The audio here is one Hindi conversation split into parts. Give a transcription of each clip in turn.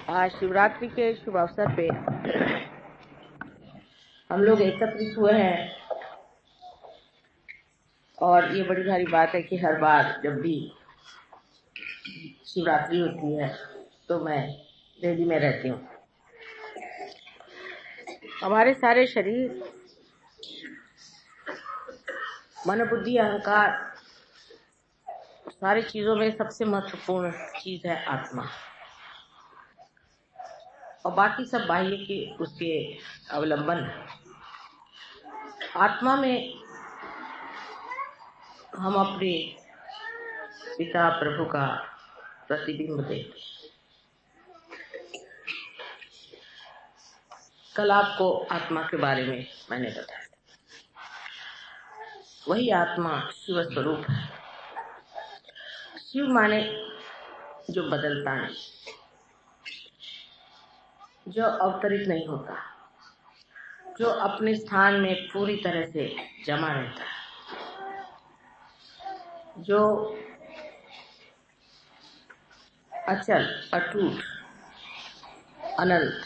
आज शिवरात्रि के शुभ अवसर पे हम लोग एकत्रित हुए हैं और ये बड़ी भारी बात है कि हर बार जब भी शिवरात्रि होती है तो मैं दिल्ली में रहती हूँ। हमारे सारे शरीर, मन, बुद्धि, अहंकार, सारी चीजों में सबसे महत्वपूर्ण चीज है आत्मा, और बाकी सब बाह्य के उसके अवलंबन है। आत्मा में हम अपने पिता प्रभु का प्रतिबिंब देखते हैं। कल आपको आत्मा के बारे में मैंने बताया, वही आत्मा शिव स्वरूप है। शिव माने जो बदलता नहीं, जो अवतरित नहीं होता, जो अपने स्थान में पूरी तरह से जमा रहता है, जो अचल, अटूट, अनंत,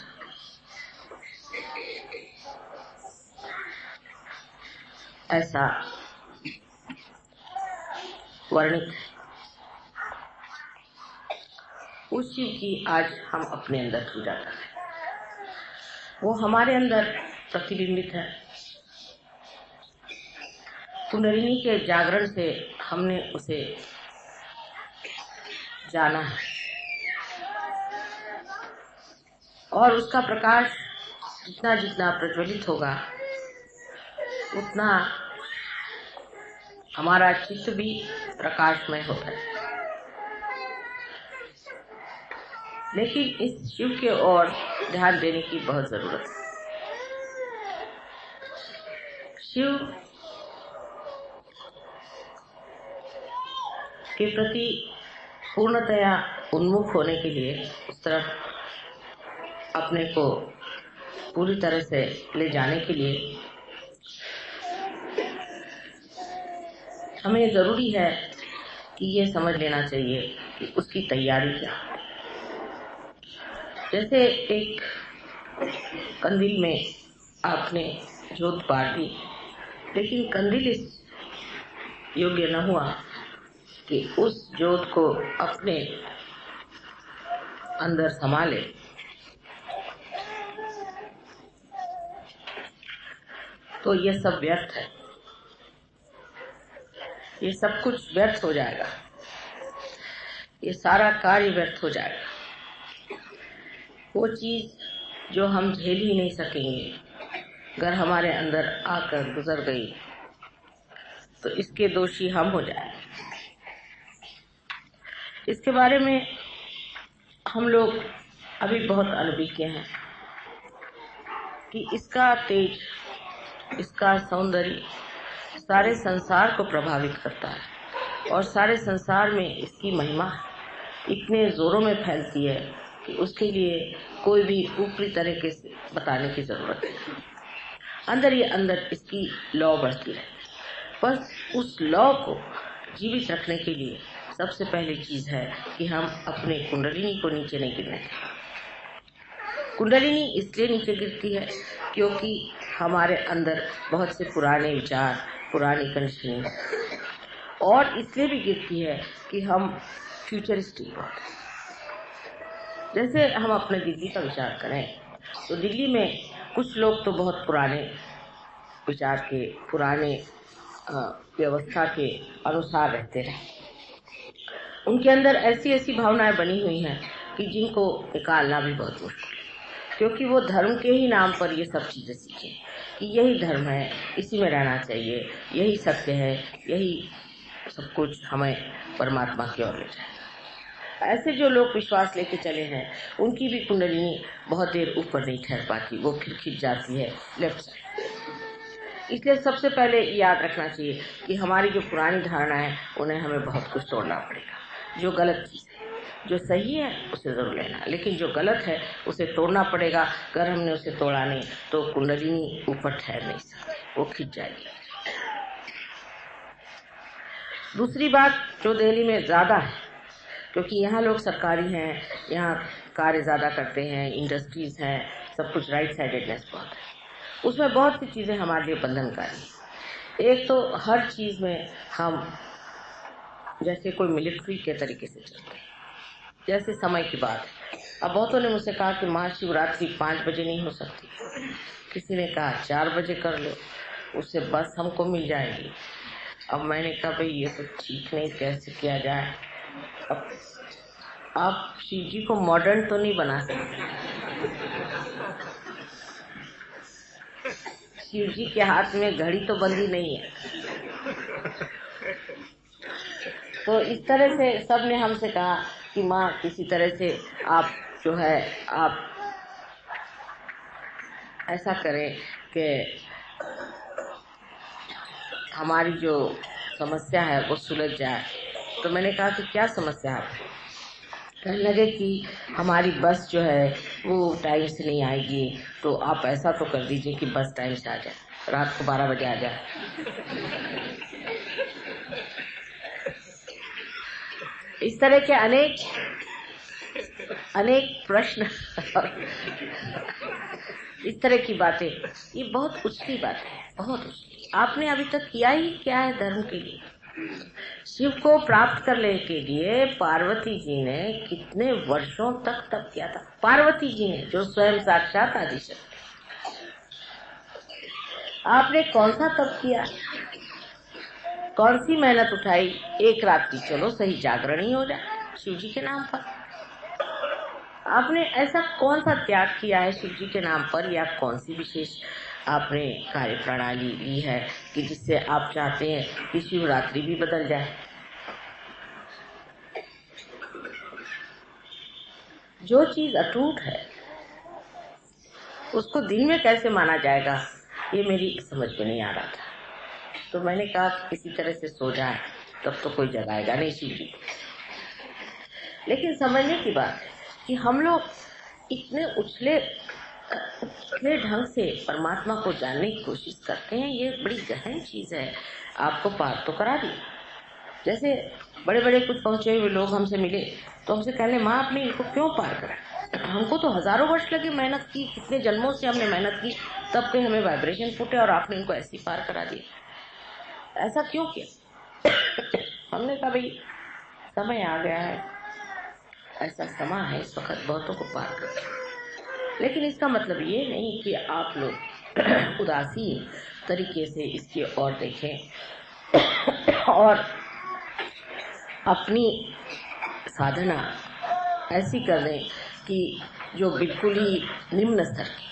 ऐसा वर्णित है। उस शिव की आज हम अपने अंदर पूजा करते हैं। वो हमारे अंदर प्रतिबिंबित है। कुंडलिनी के जागरण से हमने उसे जाना है और उसका प्रकाश जितना जितना प्रज्वलित होगा उतना हमारा चित्त भी प्रकाशमय होता है। लेकिन इस शिव के ओर ध्यान देने की बहुत जरूरत है। शिव के प्रति पूर्णतया उन्मुख होने के लिए, उस तरफ अपने को पूरी तरह से ले जाने के लिए हमें जरूरी है कि ये समझ लेना चाहिए कि उसकी तैयारी क्या है। जैसे एक कंदील में आपने जोत बार दी, लेकिन कंदील इस योग्य न हुआ कि उस जोत को अपने अंदर संभाले, तो ये सब व्यर्थ है। ये सब कुछ व्यर्थ हो जाएगा, ये सारा कार्य व्यर्थ हो जाएगा। वो चीज जो हम झेल ही नहीं सकेंगे, अगर हमारे अंदर आकर गुजर गई तो इसके दोषी हम हो जाएंगे। इसके बारे में हम लोग अभी बहुत अनभिज्ञ हैं कि इसका तेज, इसका सौंदर्य सारे संसार को प्रभावित करता है और सारे संसार में इसकी महिमा इतने जोरों में फैलती है कि उसके लिए कोई भी ऊपरी तरीके से बताने की जरूरत नहीं। अंदर ही अंदर इसकी लौ बढ़ती है। बस उस लौ को जीवित रखने के लिए सबसे पहली चीज है कि हम अपने कुंडलिनी को नीचे नहीं गिरने दें। कुंडलिनी इसलिए नीचे गिरती है क्योंकि हमारे अंदर बहुत से पुराने विचार, पुरानी कंडीशनिंग, और इसलिए भी गिरती है कि हम फ्यूचरिस्टिक बहुत हैं। जैसे हम अपने दिल्ली का विचार करें तो दिल्ली में कुछ लोग तो बहुत पुराने विचार के, पुराने व्यवस्था के अनुसार रहते रहे। उनके अंदर ऐसी ऐसी भावनाएं बनी हुई हैं कि जिनको निकालना भी बहुत मुश्किल है, क्योंकि वो धर्म के ही नाम पर ये सब चीजें सीखे कि यही धर्म है, इसी में रहना चाहिए, यही सत्य है, यही सब कुछ हमें परमात्मा की ओर ले जाए। ऐसे जो लोग विश्वास लेके चले हैं उनकी भी कुंडलिनी बहुत देर ऊपर नहीं ठहर पाती, वो फिर खिंच जाती है लेफ्ट साइड। इसलिए सबसे पहले याद रखना चाहिए कि हमारी जो पुरानी धारणा है उन्हें हमें बहुत कुछ तोड़ना पड़ेगा। जो गलत चीज है, जो सही है उसे जरूर लेना, लेकिन जो गलत है उसे तोड़ना पड़ेगा। अगर हमने उसे तोड़ा नहीं तो कुंडलिनी ऊपर ठहर नहीं सकती, वो खिंच जाएगी। दूसरी बात जो दिल्ली में ज्यादा है, क्योंकि यहाँ लोग सरकारी हैं, यहाँ कार्य ज्यादा करते हैं, इंडस्ट्रीज हैं, सब कुछ राइट साइडेडनेस बहुत है। उसमें बहुत सी चीजें हमारे लिए बंधनकारी। एक तो हर चीज में हम जैसे कोई मिलिट्री के तरीके से चलते हैं। जैसे समय की बात है, अब बहुतों ने मुझसे कहा कि महाशिवरात्रि 5 बजे नहीं हो सकती, किसी ने कहा 4 बजे कर लो, उससे बस हमको मिल जाएगी। अब मैंने कहा भाई ये तो ठीक नहीं, कैसे किया जाए। अब आप शिव जी को मॉडर्न तो नहीं बना सकते, शिव जी के हाथ में घड़ी तो बंदी नहीं है। तो इस तरह से सब ने हमसे कहा कि माँ किसी तरह से आप जो है आप ऐसा करें कि हमारी जो समस्या है वो सुलझ जाए। तो मैंने कहा कि क्या समस्या है? कहने लगे कि हमारी बस जो है वो टाइम से नहीं आएगी, तो आप ऐसा तो कर दीजिए कि बस टाइम से आ जाए, रात को 12 बजे आ जाए। इस तरह के अनेक प्रश्न इस तरह की बातें, ये बहुत उछली बात है, बहुत उछली। आपने अभी तक किया ही क्या है धर्म के लिए? शिव को प्राप्त करने के लिए पार्वती जी ने कितने वर्षों तक तप किया था। पार्वती जी ने, जो स्वयं साक्षात आदिशक्ति। आपने कौन सा तप किया, कौन सी मेहनत उठाई? एक रात की चलो सही जागरण ही हो जाए शिव जी के नाम पर। आपने ऐसा कौन सा त्याग किया है शिव जी के नाम पर, या कौन सी विशेष आपने कार्य प्रणाली ली है कि जिससे आप चाहते हैं कि शिवरात्रि भी बदल जाए? जो चीज अटूट है उसको दिन में कैसे माना जाएगा, ये मेरी समझ में नहीं आ रहा था। तो मैंने कहा किसी तरह से सो जाए, तब तो कोई जगाएगा नहीं शिव जी। लेकिन समझने की बात है कि हम लोग इतने उछले ढंग से परमात्मा को जानने की कोशिश करते हैं। ये बड़ी गहन चीज है, आपको पार तो करा दी। जैसे बड़े बड़े कुछ पहुंचे हुए लोग हमसे मिले तो हमसे कहने, माँ आपने इनको क्यों पार करा? हमको तो हजारों वर्ष लगे, मेहनत की, कितने जन्मों से हमने मेहनत की, तब के हमें वाइब्रेशन फूटे और आपने इनको ऐसे ही पार करा दिया, ऐसा क्यों किया? हमने कहा भाई समय आ गया है, ऐसा समय है इस वक्त बहुतों को पार कर। लेकिन इसका मतलब ये नहीं कि आप लोग उदासीन तरीके से इसकी ओर देखें और अपनी साधना ऐसी कर दें कि जो बिल्कुल ही निम्न स्तर की।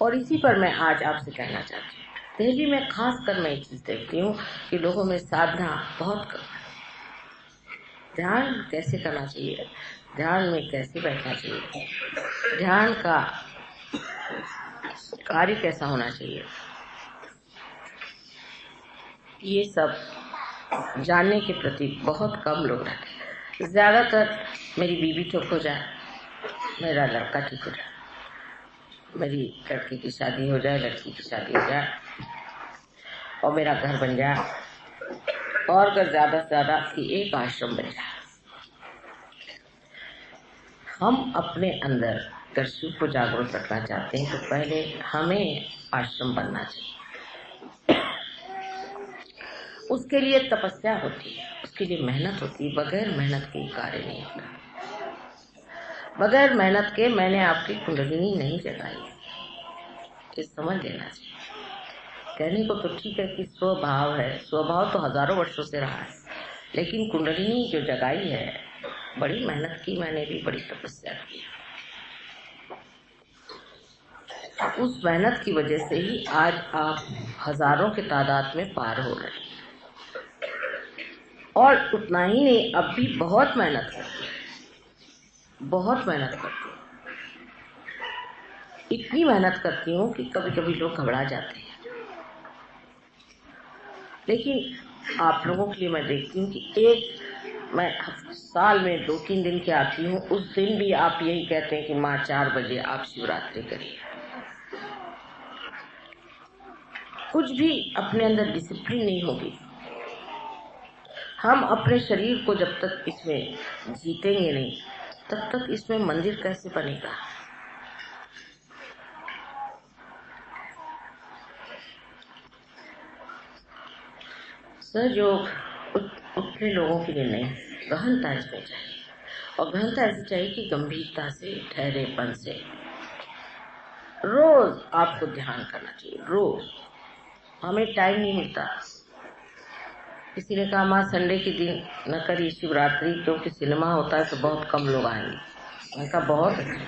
और इसी पर मैं आज आपसे कहना चाहती हूँ, दिल्ली में खास कर मैं एक चीज देखती हूँ कि लोगों में साधना बहुत कम है। ध्यान कैसे करना चाहिए, ध्यान में कैसे बैठना चाहिए, ध्यान का कार्य कैसा होना चाहिए, ये सब जानने के प्रति बहुत कम लोग रहते हैं। ज्यादातर मेरी बीवी ठीक हो जाए, मेरा लड़का ठीक हो जाए, मेरी लड़की की शादी हो जाए, लड़की की शादी हो जाए और मेरा घर बन जाए, और अगर ज्यादा से ज्यादा कि एक आश्रम बन जाए। हम अपने अंदर अगर शिव को जागरूक रखना चाहते हैं तो पहले हमें आश्रम बनना चाहिए। उसके लिए तपस्या होती है, उसके लिए मेहनत होती है। बगैर मेहनत के कार्य नहीं होता। बगैर मेहनत के मैंने आपकी कुंडलिनी नहीं जगाई, ये समझ लेना चाहिए। कहने को तो ठीक है कि स्वभाव है, स्वभाव तो हजारों वर्षों से रहा है, लेकिन कुंडलिनी जो जगाई है बड़ी मेहनत की, मैंने भी बड़ी तपस्या की। उस मेहनत की वजह से ही आज आप हजारों के तादाद में पार हो रहे हैं। और उतना ही नहीं, अब भी बहुत मेहनत करती हूँ, बहुत मेहनत करती हूँ। इतनी मेहनत करती हूँ कि कभी कभी लोग घबरा जाते हैं। लेकिन आप लोगों के लिए मैं देखती हूँ कि मैं साल में 2-3 दिन की आती हूँ, उस दिन भी आप यही कहते हैं कि माँ 4 बजे आप शिवरात्रि करिए। कुछ भी अपने अंदर डिसिप्लिन नहीं होगी। हम अपने शरीर को जब तक इसमें जीतेंगे नहीं, तब तक इसमें मंदिर कैसे बनेगा। सहयोग उतने लोगों के लिए नहीं, गहनता इसमें चाहिए, और गहनता ऐसी चाहिए कि गंभीरता से, ठहरेपन से रोज आपको ध्यान करना चाहिए। रोज हमें टाइम नहीं मिलता। किसी ने कहा माँ संडे के दिन न करिए शिवरात्रि, क्योंकि सिनेमा होता है तो बहुत कम लोग आएंगे। मैंने कहा बहुत अच्छा,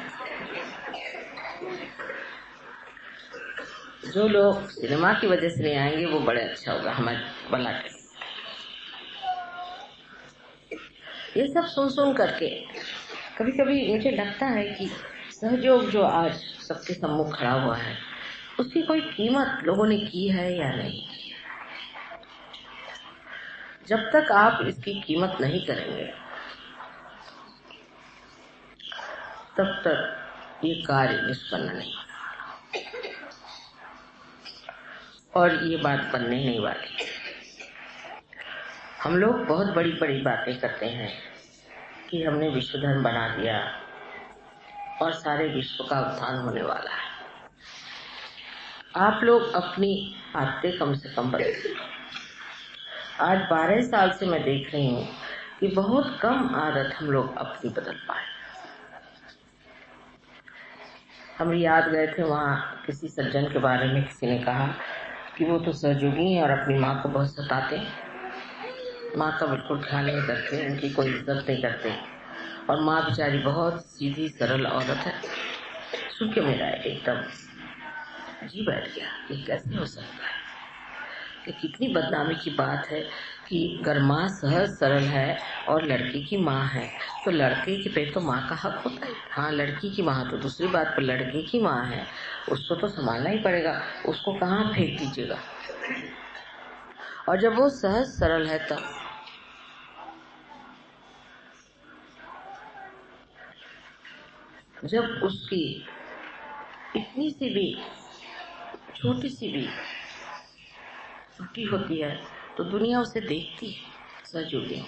जो लोग सिनेमा की वजह से नहीं आएंगे वो बड़े अच्छा होगा हमारे भला के। ये सब सुन सुन करके कभी कभी मुझे लगता है कि सहयोग जो आज सबके सम्मुख खड़ा हुआ है, उसकी कोई कीमत लोगों ने की है या नहीं की। जब तक आप इसकी कीमत नहीं करेंगे, तब तक ये कार्य निष्पन्न नहीं होगा, और ये बात बनने नहीं वाली। हम लोग बहुत बड़ी बड़ी बातें करते हैं कि हमने विश्व धर्म बना दिया और सारे विश्व का उत्थान होने वाला है। आप लोग अपनी आदतें कम से कम बदलें। आज 12 साल से मैं देख रही हूँ कि बहुत कम आदत हम लोग अपनी बदल पाए। हम याद गए थे, वहाँ किसी सज्जन के बारे में किसी ने कहा कि वो तो सहयोगी हैं और अपनी माँ को बहुत सताते, माँ का बिल्कुल ख्याल नहीं करते, उनकी कोई इज्जत नहीं करते, और माँ बेचारी बहुत सीधी सरल औरत है। सुन के मेरा एकदम जी बैठ गया, ये कैसे हो सकता है। कि कितनी बदनामी की बात है कि अगर माँ सहज सरल है और लड़की की माँ है, तो लड़के के पे तो माँ का हक होता है। हाँ, लड़की की माँ तो दूसरी बात, पर लड़के की माँ है, उसको तो संभालना ही पड़ेगा, उसको कहाँ फेंक दीजिएगा। और जब वो सहज सरल है, तब जब उसकी इतनी सी भी छोटी सी भी त्रुटि होती है तो दुनिया उसे देखती है। सहयोगी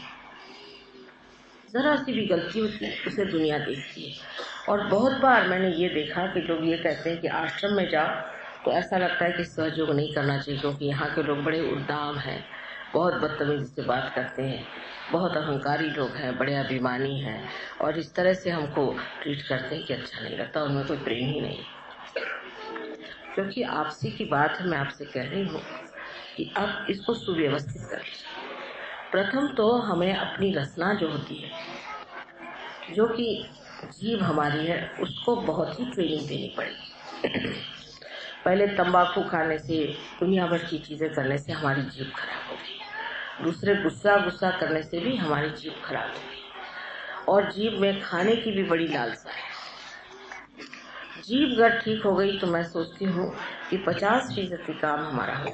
जरा सी भी गलती होती है उसे दुनिया देखती है। और बहुत बार मैंने ये देखा कि लोग ये कहते हैं कि आश्रम में जाओ तो ऐसा लगता है कि सहयोग नहीं करना चाहिए, क्योंकि यहाँ के लोग बड़े उद्दाम हैं, बहुत बदतमीजी से बात करते हैं, बहुत अहंकारी लोग हैं, बड़े अभिमानी हैं, और इस तरह से हमको ट्रीट करते हैं कि अच्छा नहीं लगता, उनमें कोई प्रेम ही नहीं। क्योंकि आपसी की बात है, मैं आपसे कह रही हूँ कि अब इसको सुव्यवस्थित करें। प्रथम तो हमें अपनी रचना जो होती है, जो कि जीभ हमारी है, उसको बहुत ही ट्रेनिंग देनी पड़ेगी। पहले तंबाकू खाने से, दुनिया भर की चीजें करने से हमारी जीभ खराब हो गई। दूसरे गुस्सा करने से भी हमारी जीभ खराब हो गई, और जीभ में खाने की भी बड़ी लालसा है। जीभ अगर ठीक हो गई तो मैं सोचती हूँ कि 50% काम हमारा हो।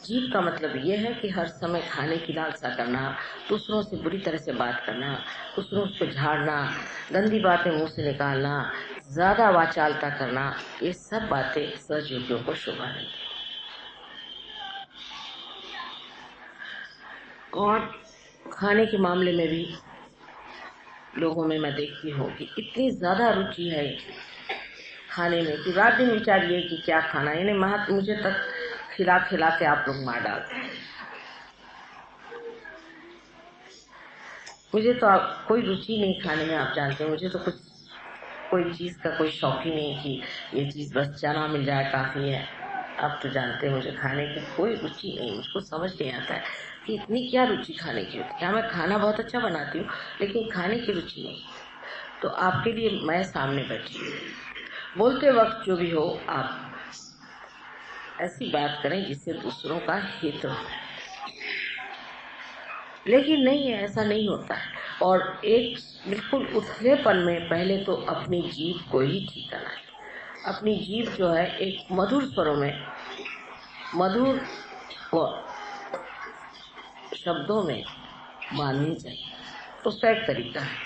जीभ का मतलब ये है कि हर समय खाने की लालसा करना, दूसरों से बुरी तरह से बात करना, दूसरों को झाड़ना, गंदी बातें मुंह से निकालना, ज्यादा वाचालता करना, ये सब बातें सहयोगियों को शोभा नहीं। और खाने के मामले में भी लोगों में मैं देखती हूँ कि इतनी ज्यादा रुचि है खाने में कि रात दिन विचारिए कि क्या खाना, यानी मुझे तक खिला खिला के आप लोग मार डालते हैं। मुझे तो कोई रुचि नहीं खाने में, आप जानते हैं, मुझे तो कोई चीज का कोई शौक ही नहीं कि ये चीज बस चना मिल जाए काफी है। आप तो जानते हैं मुझे खाने की कोई रुचि नहीं, मुझको समझ नहीं आता है कि इतनी क्या रुचि खाने की होती है। क्या मैं खाना बहुत अच्छा बनाती हूँ, लेकिन खाने की रुचि नहीं। तो आपके लिए मैं सामने बैठी हूँ, बोलते वक्त जो भी हो आप ऐसी बात करें जिससे दूसरों का हित हो। लेकिन नहीं है, ऐसा नहीं होता है। और एक बिल्कुल उथलेपन में पहले तो अपनी जीभ को ही ठीक करना है। अपनी जीभ जो है एक मधुर स्वरों में, मधुर शब्दों में बांधनी चाहिए। उसका एक तरीका है,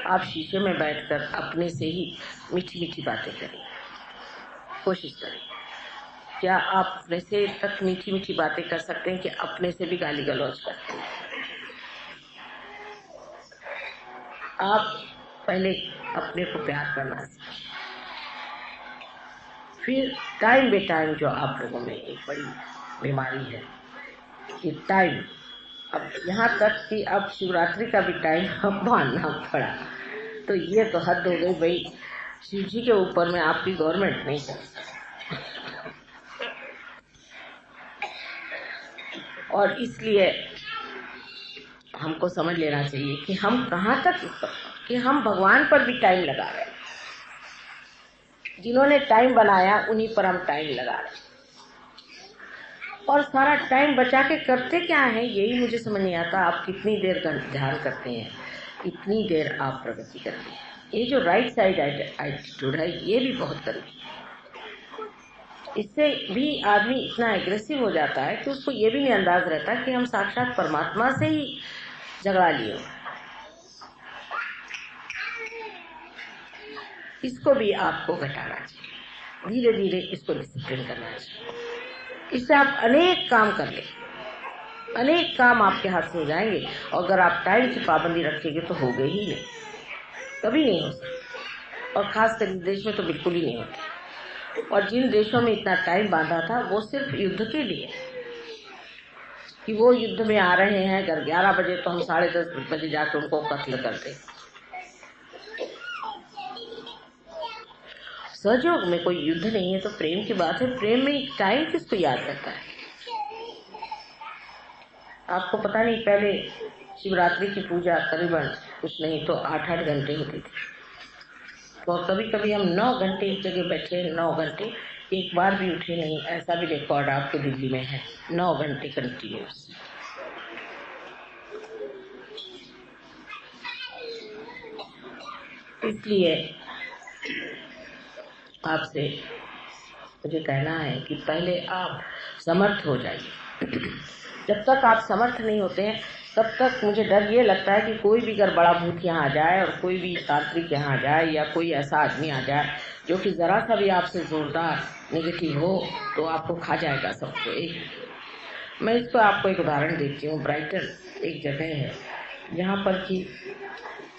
आप शीशे में बैठकर अपने से ही मीठी मीठी बातें करें, कोशिश करें। क्या आप अपने से तक मीठी मीठी बातें कर सकते हैं कि अपने से भी गाली गलौज करते हैं? आप पहले अपने को प्यार करना सीखें। फिर टाइम बे टाइम जो आप लोगों में एक बड़ी बीमारी है कि टाइम, अब यहाँ तक कि अब शिवरात्रि का भी टाइम अब मानना पड़ा। तो ये तो हद हो गई भाई, शिव जी के ऊपर में आपकी गवर्नमेंट नहीं चलती। और इसलिए हमको समझ लेना चाहिए कि हम कहाँ तक, कि हम भगवान पर भी टाइम लगा रहे हैं। जिन्होंने टाइम बनाया उन्हीं पर हम टाइम लगा रहे हैं, और सारा टाइम बचा के करते क्या है यही मुझे समझ नहीं आता। आप कितनी देर ध्यान करते हैं, इतनी देर आप प्रगति करते हैं। ये जो राइट साइड एटीट्यूड है ये भी बहुत गंदी है। इससे भी आदमी इतना एग्रेसिव हो जाता है कि उसको ये भी नहीं अंदाज रहता कि हम साक्षात परमात्मा से ही झगड़ा लिए। इसको भी आपको घटाना चाहिए, धीरे धीरे इसको डिसिप्लिन करना चाहिए। इससे आप अनेक काम कर ले, अनेक काम आपके हाथ से हो जाएंगे। और अगर आप टाइम की पाबंदी रखेंगे तो होगा ही नहीं, कभी नहीं हो सकता। और खास कर देश में तो बिल्कुल ही नहीं होता। और जिन देशों में इतना टाइम बांधा था वो सिर्फ युद्ध के लिए, कि वो युद्ध में आ रहे हैं, अगर 11 बजे तो हम 10:30 बजे जाकर उनको कत्ल करते। सहयोग में कोई युद्ध नहीं है तो प्रेम की बात है। प्रेम में टाइम किसको याद रहता है? आपको पता नहीं, पहले शिवरात्रि की पूजा करीबन कुछ नहीं तो 8-8 घंटे होती थी। तो कभी कभी हम 9 घंटे एक जगह बैठे, 9 घंटे एक बार भी उठे नहीं, ऐसा भी रिकॉर्ड आपको दिल्ली में है, 9 घंटे कंटिन्यूस। इसलिए आपसे मुझे कहना है कि पहले आप समर्थ हो जाइए। जब तक आप समर्थ नहीं होते हैं तब तक मुझे डर ये लगता है कि कोई भी अगर बड़ा भूत यहाँ आ जाए और कोई भी तांत्रिक यहाँ आ जाए या कोई ऐसा आदमी आ जाए जो कि जरा सा भी आपसे जोरदार नेगेटिव हो तो आपको खा जाएगा सबको। मैं इसको आपको एक उदाहरण देती हूँ। ब्राइटन एक जगह है जहाँ पर कि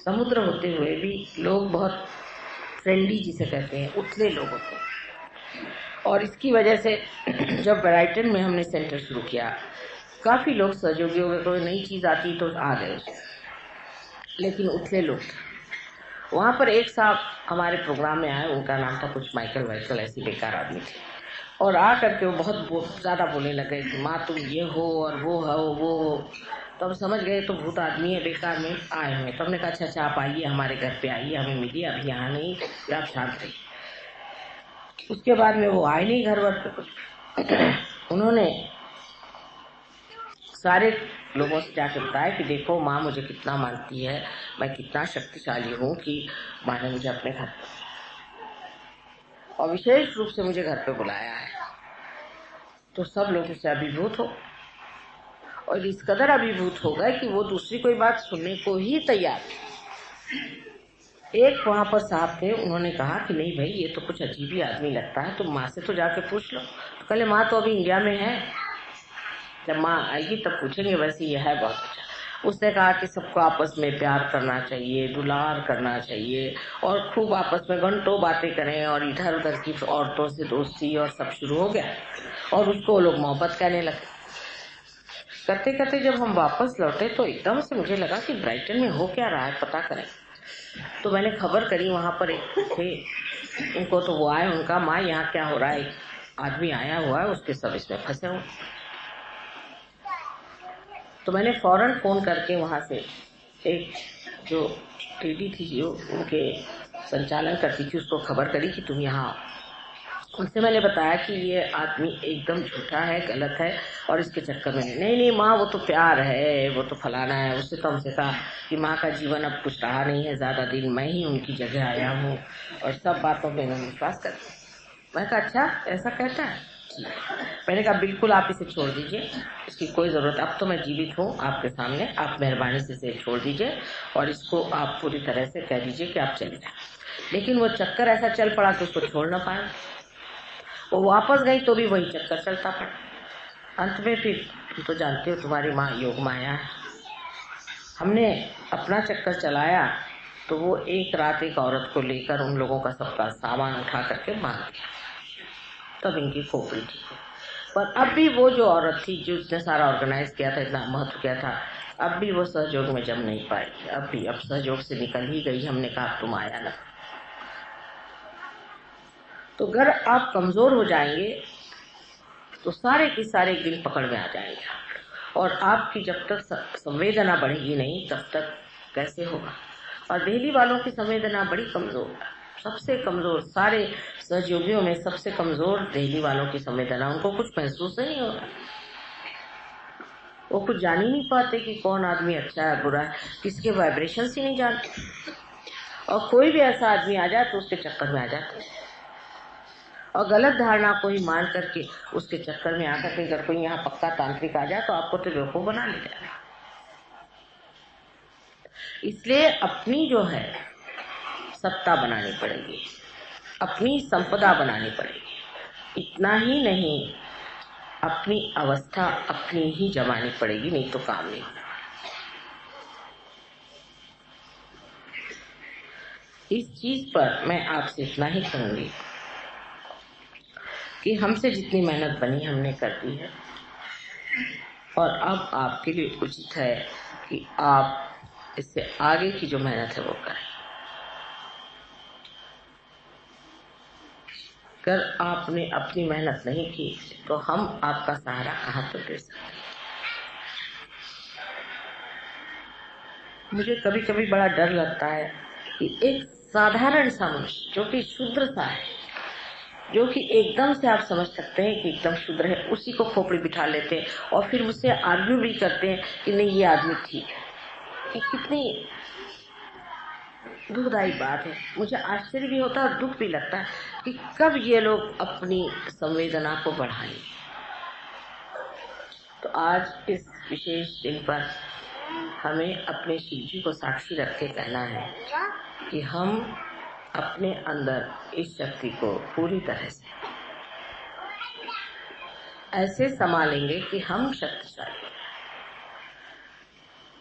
समुद्र होते हुए भी लोग बहुत फ्रेंडली जिसे कहते हैं, उथले लोग होते हैं। और इसकी वजह से जब ब्राइटन में हमने सेंटर शुरू किया, काफी लोग सहयोगी हो गए। कोई नई चीज आती तो आ गए, लेकिन उथले लोग। वहां पर एक साहब हमारे प्रोग्राम में आए, उनका नाम था कुछ माइकल वाइकल, ऐसी बेकार आदमी थे। और आ करके वो बहुत ज्यादा बोलने लगे कि माँ तुम ये हो और वो हो वो हो। तो हम समझ गए तो भूत आदमी है, बेकार में आए हुए। तो हमने कहा अच्छा आप आइए, हमारे घर पे आइए, हमें मिलिए, अभी यहाँ नहीं, आप शांत रहिए। उसके बाद में वो आए नहीं घर वर पे कुछ। उन्होंने सारे लोगों से जाकर बताया कि देखो माँ मुझे कितना मानती है, मैं कितना शक्तिशाली हूँ कि माँ ने मुझे अपने घर पे और विशेष रूप से मुझे घर पे बुलाया है। तो सब लोग उससे अभिभूत हो, और इस कदर अभिभूत हो गए कि वो दूसरी कोई बात सुनने को ही तैयार। एक वहां पर साहब थे, उन्होंने कहा कि नहीं भाई ये तो कुछ अजीब ही आदमी लगता है, तुम माँ से तो जाके पूछ लो। तो कहले माँ तो अभी इंडिया में है, जब माँ आएगी तब पूछेंगे, वैसे ये है बहुत अच्छा। उसने कहा कि सबको आपस में प्यार करना चाहिए, दुलार करना चाहिए, और खूब आपस में घंटों बातें करें, और इधर उधर की औरतों से दोस्ती और सब शुरू हो गया। और उसको लोग मोहब्बत कहने लगे। करते करते जब हम वापस लौटे तो एकदम से मुझे लगा कि ब्राइटन में हो क्या रहा है, पता करें। तो मैंने खबर करी, वहां पर एक थे उनको, तो वो आए, उनका माँ यहाँ क्या हो रहा है, एक आदमी आया हुआ है, उसके सब इसमें फंसे हुए। तो मैंने फौरन फोन करके वहां से एक जो लेडी थी जो उनके संचालन करती थी उसको खबर करी कि तुम यहाँ आओ। उनसे मैंने बताया कि ये आदमी एकदम झूठा है, गलत है, और इसके चक्कर में नहीं माँ वो तो प्यार है, वो तो फलाना है। उससे तो हमसे कहा कि माँ का जीवन अब कुछ रहा नहीं है ज्यादा दिन, मैं ही उनकी जगह आया हूँ, और सब बातों में विश्वास करती। मैं कहा अच्छा ऐसा कहता है। मैंने कहा बिल्कुल आप इसे छोड़ दीजिए, इसकी कोई जरूरत, अब तो मैं जीवित हूँ आपके सामने, आप मेहरबानी से इसे छोड़ दीजिए और इसको आप पूरी तरह से कह दीजिए कि आप चले जाए। लेकिन वो चक्कर ऐसा चल पड़ा कि उसको छोड़ ना पाए। वो वापस गई तो भी वही चक्कर चलता पड़ा। अंत में फिर तुम तो जानते हो तुम्हारी माँ योग माया है, हमने अपना चक्कर चलाया तो वो एक रात एक औरत को लेकर उन लोगों का सबका सामान उठा करके मार दिया, तब इनकी खोपड़ी ठीक है। पर अब भी वो जो औरत थी जो उसने सारा ऑर्गेनाइज किया था, इतना महत्व किया था, अब भी वो सहयोग में जम नहीं पाई। अब सहयोग से निकल ही गई। हमने कहा तुम आया ना। तो अगर आप कमजोर हो जाएंगे तो सारे के सारे गिल पकड़ में आ जाएंगे, और आपकी जब तक संवेदना बढ़ेगी नहीं तब तक कैसे होगा। और दिल्ली वालों की संवेदना बड़ी कमजोर है, सबसे कमजोर, सारे सहयोगियों में सबसे कमजोर दिल्ली वालों की संवेदना। उनको कुछ महसूस नहीं होता, वो कुछ जान ही नहीं पाते कि कौन आदमी अच्छा है बुरा है, किसके वाइब्रेशन ही नहीं जानते। और कोई भी ऐसा आदमी आ जाए तो उसके चक्कर में आ जाते हैं, और गलत धारणा को ही मान करके उसके चक्कर में आकर के अगर कोई यहाँ पक्का तांत्रिक आ जाए तो आपको तो बेवकूफ बना ले जाए। इसलिए अपनी जो है सत्ता बनानी पड़ेगी, अपनी संपदा बनानी पड़ेगी। इतना ही नहीं, अपनी अवस्था अपनी ही जमानी पड़ेगी, नहीं तो काम नहीं होना। इस चीज पर मैं आपसे इतना ही कहूंगी कि हमसे जितनी मेहनत बनी हमने कर दी है, और अब आपके लिए उचित है कि आप इससे आगे की जो मेहनत है वो करें। अगर आपने अपनी मेहनत नहीं की तो हम आपका सहारा कहाँ पर दे सकते हैं। मुझे कभी कभी बड़ा डर लगता है कि एक साधारण सा मनुष्य जो कि शूद्र सा है, जो कि एकदम से आप समझ सकते हैं कि एकदम शूद्र है, उसी को खोपड़ी बिठा लेते हैं और फिर मुझसे आर्ग्यू भी करते हैं कि नहीं ये आदमी ठीक है। कि कितनी दुखदायी बात है। मुझे आश्चर्य भी होता है और दुख भी लगता है कि कब ये लोग अपनी संवेदना को बढ़ाएं। तो आज इस विशेष दिन पर हमें अपने शिव जी को साक्षी रख के कहना है कि हम अपने अंदर इस शक्ति को पूरी तरह से ऐसे संभालेंगे कि हम शक्तिशाली,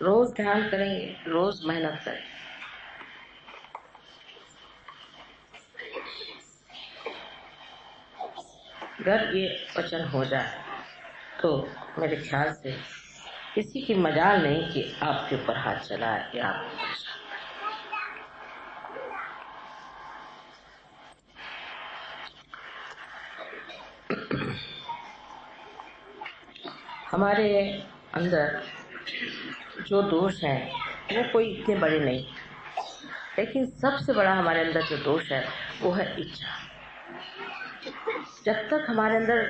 रोज ध्यान करेंगे, रोज मेहनत करेंगे। अगर ये वचन हो जाए तो मेरे ख्याल से किसी की मजाल नहीं कि आपके ऊपर हाथ चलाए या आपको परेशान। हमारे अंदर जो दोष है वो कोई इतने बड़े नहीं, लेकिन सबसे बड़ा हमारे अंदर जो दोष है वो है इच्छा। जब तक हमारे अंदर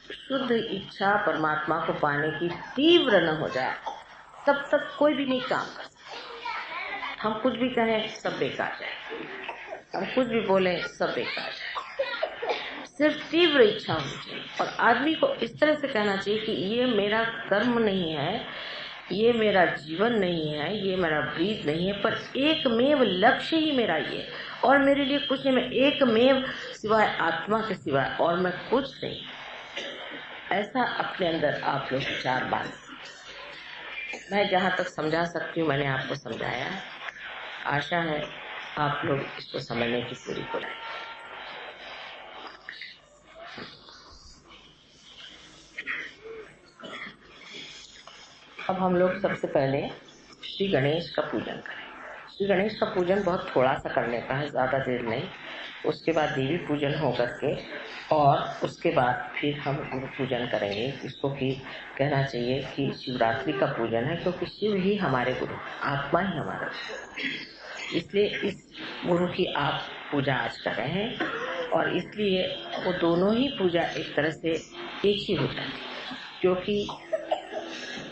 शुद्ध इच्छा परमात्मा को पाने की तीव्र न हो जाए तब तक कोई भी नहीं काम कर सकता। हम कुछ भी कहें सब बेकार है, हम कुछ भी बोले सब बेकार है। सिर्फ तीव्र इच्छा होनी चाहिए, और आदमी को इस तरह से कहना चाहिए कि ये मेरा कर्म नहीं है, ये मेरा जीवन नहीं है, ये मेरा ब्रीद नहीं है, पर एकमेव लक्ष्य ही मेरा ये, और मेरे लिए कुछ नहीं, मैं एकमेव सिवाय आत्मा के सिवाय और मैं कुछ नहीं। ऐसा अपने अंदर आप लोग विचार बांध। मैं जहाँ तक समझा सकती हूँ मैंने आपको समझाया। आशा है आप लोग इसको समझने की पूरी कोशिश। अब हम लोग सबसे पहले श्री गणेश का पूजन करें। श्री गणेश का पूजन बहुत थोड़ा सा करने का है, ज्यादा देर नहीं। उसके बाद देवी पूजन हो करके और उसके बाद फिर हम गुरु पूजन करेंगे। इसको कि कहना चाहिए कि शिवरात्रि का पूजन है, क्योंकि शिव ही हमारे गुरु, आत्मा ही हमारा गुरु। इसलिए इस गुरु की आप पूजा आज कर रहे हैं, और इसलिए वो दोनों ही पूजा एक तरह से एक ही हो जाती है, क्योंकि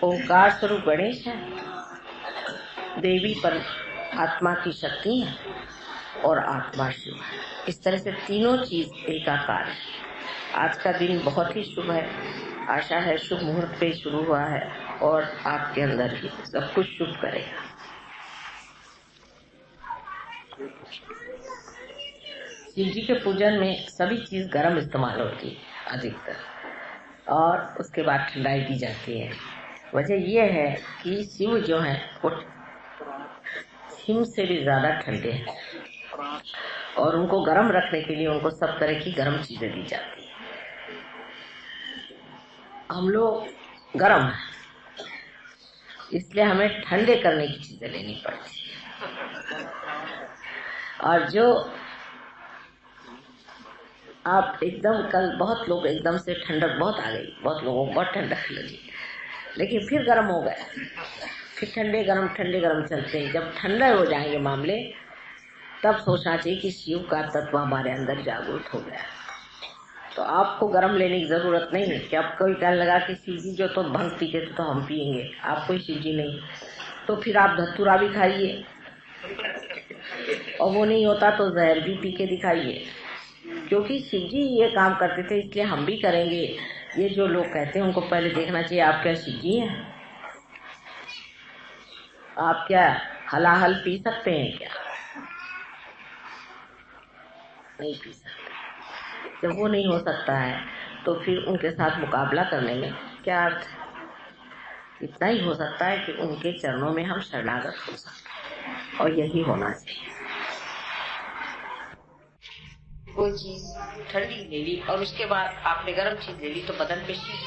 ओंकार स्वरूप गणेश है, देवी पर आत्मा की शक्ति है, और आत्मा शिव है। इस तरह से तीनों चीज एकाकार है। आज का दिन बहुत ही शुभ है। आशा है शुभ मुहूर्त पे शुरू हुआ है और आपके अंदर ही सब कुछ शुभ करेगा। शिव जी के पूजन में सभी चीज गर्म इस्तेमाल होती है अधिकतर, और उसके बाद ठंडाई दी जाती है। वजह यह है कि शिव जो है वो हिम से भी ज्यादा ठंडे हैं और उनको गर्म रखने के लिए उनको सब तरह की गर्म चीजें दी जाती है। हम लोग गर्म हैं, इसलिए हमें ठंडे करने की चीजें लेनी पड़ती है। और जो आप एकदम कल बहुत लोग एकदम से ठंडक बहुत आ गई, बहुत लोगों को बहुत ठंडक लगी, लेकिन फिर गर्म हो गए, फिर ठंडे गर्म चलते हैं। जब ठंडे हो जाएंगे मामले, तब सोचना चाहिए कि शिव का तत्व हमारे अंदर जागृत हो गया। तो आपको गर्म लेने की जरूरत नहीं है कि आप कोई कहने लगा कि शिव जी जो तो भंग पीते थे तो हम पियेंगे, आप कोई शिव जी नहीं, तो फिर आप धतूरा भी खाइए, और वो नहीं होता तो जहर भी पी के दिखाइए, क्योंकि शिव जी ये काम करते थे इसलिए हम भी करेंगे। ये जो लोग कहते हैं उनको पहले देखना चाहिए आप क्या शिव जी हैं? आप क्या हलाहल पी सकते हैं? क्या नहीं पी सकते। जब वो नहीं हो सकता है तो फिर उनके साथ मुकाबला करने में क्या अर्थ है? इतना ही हो सकता है कि उनके चरणों में हम शरणागत हो सकते हैं, और यही होना चाहिए। कोई चीज ठंडी ले ली और उसके बाद आपने गर्म चीज ले ली तो बदन पे शीत,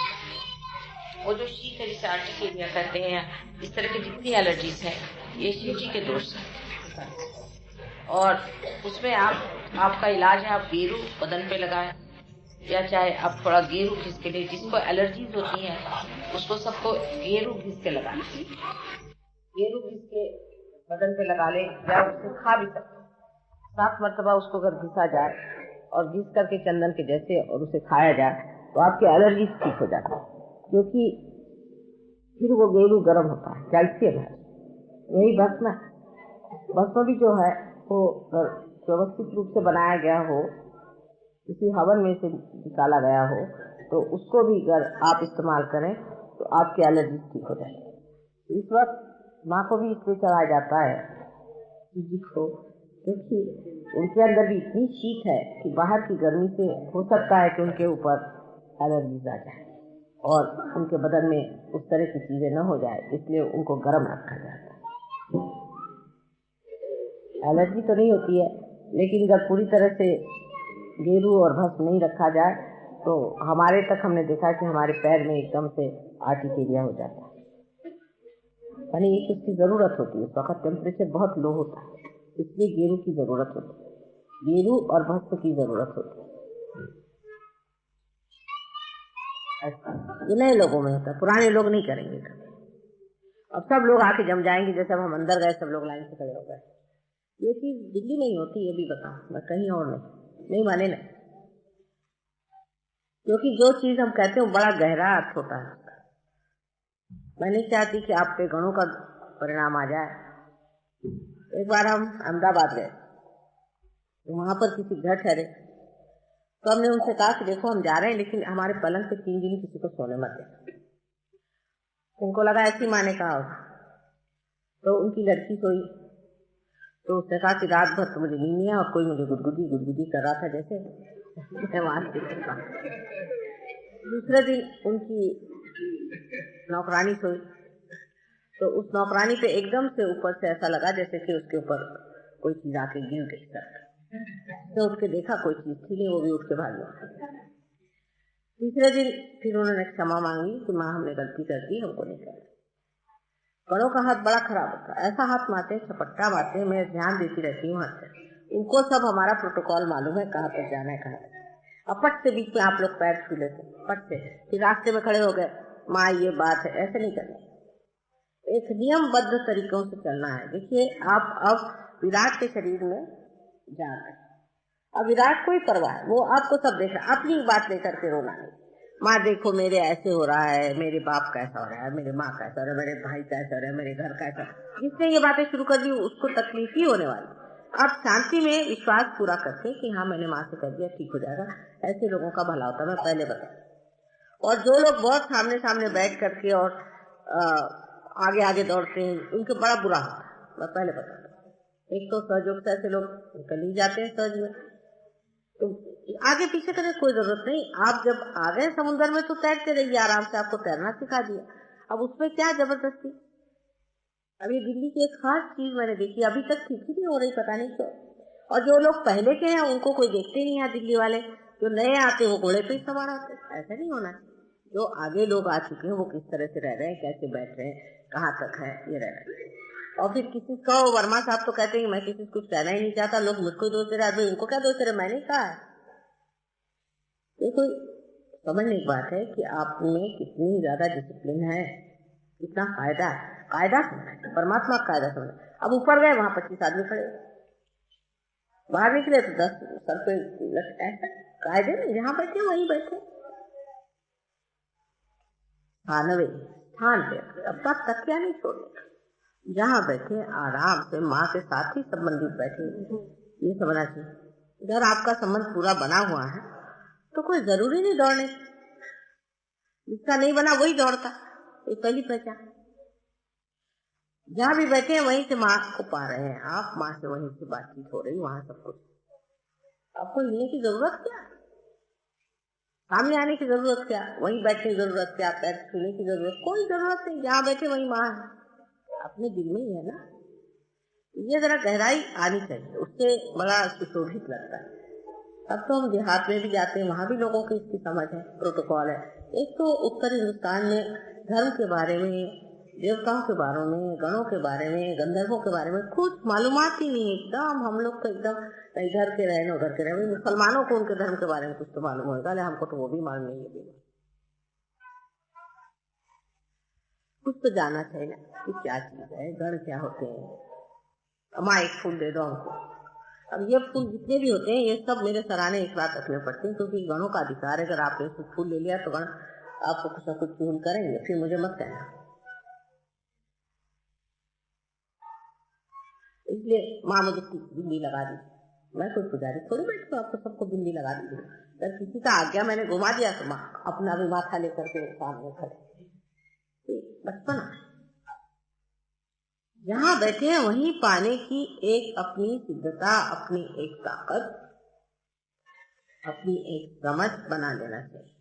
वो जो शीत है जिसे आर्टिकेरिया कहते हैं, इस तरह की जितनी एलर्जीज है ये शिव जी के दोष है। और उसमें आपका इलाज है, आप गेरू बदन पे लगाएं, या चाहे आप थोड़ा गेरू घिस के लिए, जिसको एलर्जीज होती है उसको सबको गेरू घिस के लगाएं, गेरू घिस के बदन पे लगा ले, या उसको खा भी सकते 7 मरतबा उसको अगर घिसा जाए और घिस करके चंदन के जैसे और उसे खाया जाए तो आपकी एलर्जी ठीक हो जाती है, क्योंकि फिर वो गेरू गर्म होता है, कैल्शियम है। यही भस्म भी जो है वो व्यवस्थित रूप से बनाया गया हो, किसी हवन में से निकाला गया हो, तो उसको भी अगर आप इस्तेमाल करें तो आपकी एलर्जी ठीक हो जाएगी। इस वक्त माँ को भी इसलिए चढ़ाया जाता है जिसको, क्योंकि उनके अंदर भी इतनी शीत है कि बाहर की गर्मी से हो सकता है कि उनके ऊपर एलर्जी आ जाए और उनके बदन में उस तरह की चीजें न हो जाए, इसलिए उनको गर्म रखा जाता है। एलर्जी तो नहीं होती है, लेकिन अगर पूरी तरह से गेरू और भस्म नहीं रखा जाए तो हमारे तक हमने देखा कि हमारे पैर में एकदम से आर्टिकेरिया हो जाता है, यानी एक उसकी जरूरत होती है। उस वक्त टेम्परेचर बहुत लो होता है, इसलिए गेरू की जरूरत होती है, गेरू और भस्म की जरूरत होती है। ये नए लोगों में होता है, पुराने लोग नहीं करेंगे। अब सब लोग आके जम जाएंगे, जैसे हम अंदर गए सब लोग लाइन से खड़े हो गए। ये चीज दिल्ली नहीं होती, ये भी बताओ, मैं कहीं और नहीं माने ना, क्योंकि जो चीज हम कहते हैं बड़ा गहरा अर्थ होता है। मैं नहीं चाहती कि आप पे गणों का परिणाम आ जाए। एक बार हम अहमदाबाद गए, वहां पर किसी घर ठहरे, तो हमने उनसे कहा कि देखो हम जा रहे हैं, लेकिन हमारे पलंग पे 3 दिन किसी को सोने मत दे। उनको लगा ऐसी माँ ने कहा होगा, तो उनकी लड़की सोई, तो उसने कहा कि रात भर तो मुझे नींद नहीं है और कोई मुझे गुदगुदी कर रहा था जैसे दूसरे दिन उनकी नौकरानी सोई, तो उस नौकरानी पे एकदम से ऊपर से ऐसा लगा जैसे कि उसके ऊपर कोई चीज आके गिर गई सर, तो उठ के देखा कोई चीज थी नहीं, वो भी उठ के भाग गया। तीसरे दिन फिर उन्होंने क्षमा मांगी कि माँ हमने गलती कर दी, हमको नहीं करना। गणों का हाथ बड़ा खराब होता है, ऐसा हाथ मारते, छपट्टा मारते, मैं ध्यान देती रहती हूँ हाथ से। उनको सब हमारा प्रोटोकॉल मालूम है, कहाँ पर जाना है कहाँ। अपट से बीच में आप लोग पैर छू लेते, पट से फिर रास्ते में खड़े हो गए, माँ ये बात है, ऐसे नहीं करना, एक नियमबद्ध तरीकों से चलना है। देखिए आप अब विराट के शरीर में जा रहे हैं, अब विराट कोई परवाह, वो आपको सब देख रहा है, अपनी बात लेकर के रोना नहीं। माँ देखो मेरे ऐसे हो रहा है, मेरे बाप कैसा हो रहा है, मेरे माँ कैसा हो रहा है, मेरे भाई कैसा हो रहा है, मेरे घर कैसा। जिसने ये बातें शुरू कर दी उसको तकलीफ ही होने वाली। आप शांति में विश्वास पूरा करके कि हाँ मैंने माँ से कर दिया, ठीक हो जाएगा, ऐसे लोगों का भला होता है, मैं पहले बता। और जो लोग बहुत सामने सामने बैठ करके और आगे आगे दौड़ते हैं, उनके बड़ा बुरा होता है, मैं पहले बता। एक तो सहयोग से ऐसे लोग निकल ही जाते हैं सहज में, तो आगे पीछे करने कोई जरूरत नहीं। आप जब आ गए समुद्र में तो तैरते रहिए आराम से, आपको तैरना सिखा दिया, अब उसमें क्या जबरदस्ती। अभी दिल्ली की एक खास चीज मैंने देखी, अभी तक ठीक ही नहीं हो रही, पता नहीं क्यों। और जो लोग पहले के हैं उनको कोई देखते नहीं है, दिल्ली वाले जो नए आते वो घोड़े पे ही सवार आते। ऐसा नहीं होना चाहिए। जो आगे लोग आ चुके हैं वो किस तरह से रह रहे हैं, कैसे बैठ रहे हैं, कहाँ तक है, ये रह रहे हैं। और फिर किसी को वर्मा साहब तो कहते हैं मैं किसी को कुछ कहना ही नहीं चाहता, लोग मुझको दोष दे रहे हैं, उनको क्या दोष दे रहे, मैंने कहा है। ये कोई समझने की बात है कि आप में कितनी ज्यादा डिसिप्लिन है, कितना कायदा समझना है, परमात्मा का कायदा समझना। अब ऊपर गए वहां 25 आदमी खड़े, बाहर निकले तो 10 सर पे ऐसा कायदे में जहाँ बैठे वहीं बैठे, थानवे स्थान पे अब तक तकिया नहीं छोड़ने, जहाँ बैठे आराम से माँ के साथ ही संबंधित बैठे, ये समझना चाहिए। अगर आपका संबंध पूरा बना हुआ है तो कोई जरूरी नहीं दौड़ने, जिसका नहीं बना वही दौड़ता, ये पहली पहचान। जहाँ भी बैठे हैं वहीं से माँ को पा रहे हैं आप, माँ से वहीं से बातचीत हो रही, वहां सब कुछ। आपको हिलने की जरूरत क्या, सामने आने की जरूरत क्या, वहीं बैठने की जरूरत क्या, पैर छूने की जरूरत, कोई जरूरत नहीं। जहाँ बैठे वहीं माँ है, अपने दिल में ही है ना। ये जरा गहराई आनी चाहिए, उससे बड़ा सुशोभित लगता है। अब तो हम देहात में भी जाते हैं, वहां भी लोगों की इसकी समझ है, प्रोटोकॉल है। एक तो उत्तर हिंदुस्तान में धर्म के बारे में, देवताओं के बारे में, गणों के बारे में, गंधर्वों के बारे में कुछ मालूमात ही नहीं। एकदम हम लोग तो एकदम इधर के रहे उधर के रहे। मुसलमानों को उनके धर्म के बारे में कुछ तो मालूम होगा, हमको तो वो भी मालूम नहीं है। कुछ तो जाना चाहिए ना कि क्या चीज है, गण क्या होते हैं। अम्मा एक फूल दे दो हमको। अब ये फूल जितने भी होते हैं ये सब मेरे सराहने एक रात रखने पड़ते हैं, क्योंकि गणों का अधिकार है। अगर आपने फूल ले लिया तो गण आपको कुछ न कुछ चून करेंगे, फिर मुझे मत कहना। इसलिए माँ मुझे बिंदी लगा दी, मैं कोई पुजारी थोड़ी बैठी आपको सबको बिंदी लगा दी। अगर किसी का आज्ञा मैंने घुमा दिया तो माँ अपना भी माथा लेकर के सामने खड़े। बचपन जहाँ बैठे हैं वहीं पाने की एक अपनी सिद्धता, अपनी एक ताकत, अपनी एक समझ बना लेना चाहिए।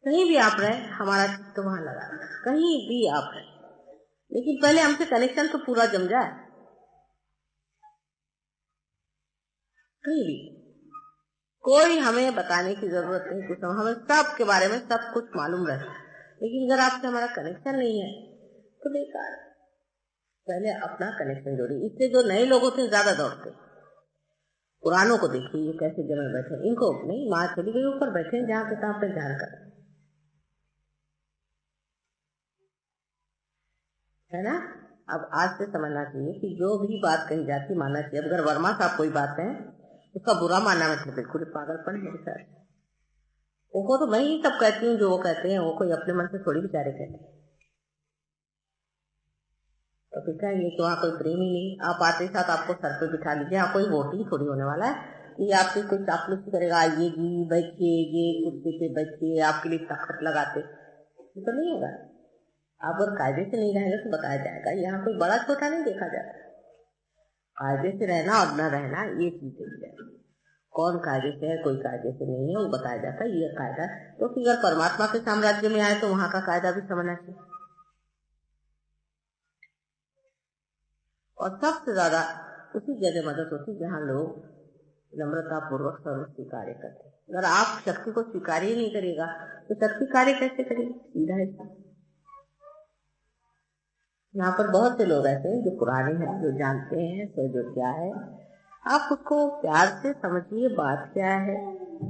कहीं भी आप रहे हमारा चित्त वहां लगा, कहीं भी आप रहे, लेकिन पहले हमसे कनेक्शन तो पूरा जम जाए। कहीं भी कोई हमें बताने की जरूरत नहीं, कुछ हमें सब के बारे में सब कुछ मालूम रहे, लेकिन अगर आपसे हमारा कनेक्शन नहीं है तो बेकार। पहले अपना कनेक्शन जोड़िए। इससे जो नए लोग होते हैं ज्यादा दौड़ते, पुरानों को देखिए ये कैसे जमे बैठे, इनको नहीं, माँ चली गई ऊपर बैठे जहाँ पे तहाँ पे ध्यान कर, है ना। अब आज से समझना चाहिए कि जो भी बात कही जाती मानना चाहिए। अगर वर्मा साहब कोई बात है उसका बुरा मानना मतलब बिल्कुल पागलपन है सर। उनको तो मैं ही सब कहती हूँ जो वो कहते हैं, वो कोई अपने मन से थोड़ी बेचारे कहते हैं। तो फिर कहेंगे कि वहाँ कोई प्रेम ही नहीं। आप आते साथ आपको सर पे बिठा लीजिए, यहाँ कोई वोटिंग थोड़ी होने वाला है कि आपकी कोई चापलूसी करेगा, आइए जी बैठिए, ये कुर्सी पे बैठिए, आपके लिए तखत लगाते, तो नहीं होगा। आप अगर कायदे से नहीं रहेंगे तो बताया जाएगा। यहाँ कोई बड़ा छोटा नहीं देखा जाता, कायदे से रहना और न रहना ये चीज देखी जाएगी। कौन कायदे से है, कोई कायदे से नहीं है, वो बताया जाता है ये कायदा। तो अगर परमात्मा के साम्राज्य में आए तो वहां का कायदा भी समझना चाहिए। और सबसे ज्यादा उसी जगह मदद होती जहाँ लोग नम्रता पूर्वक सर्व स्वीकार करते। अगर आप शक्ति को स्वीकार ही नहीं करेगा तो शक्ति कार्य कैसे करेगी, सीधा है। यहाँ पर बहुत से लोग ऐसे हैं जो पुराने हैं, जो जानते हैं तो जो क्या है, आप उसको प्यार से समझिए बात क्या है।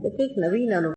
एक नवीन अनुभव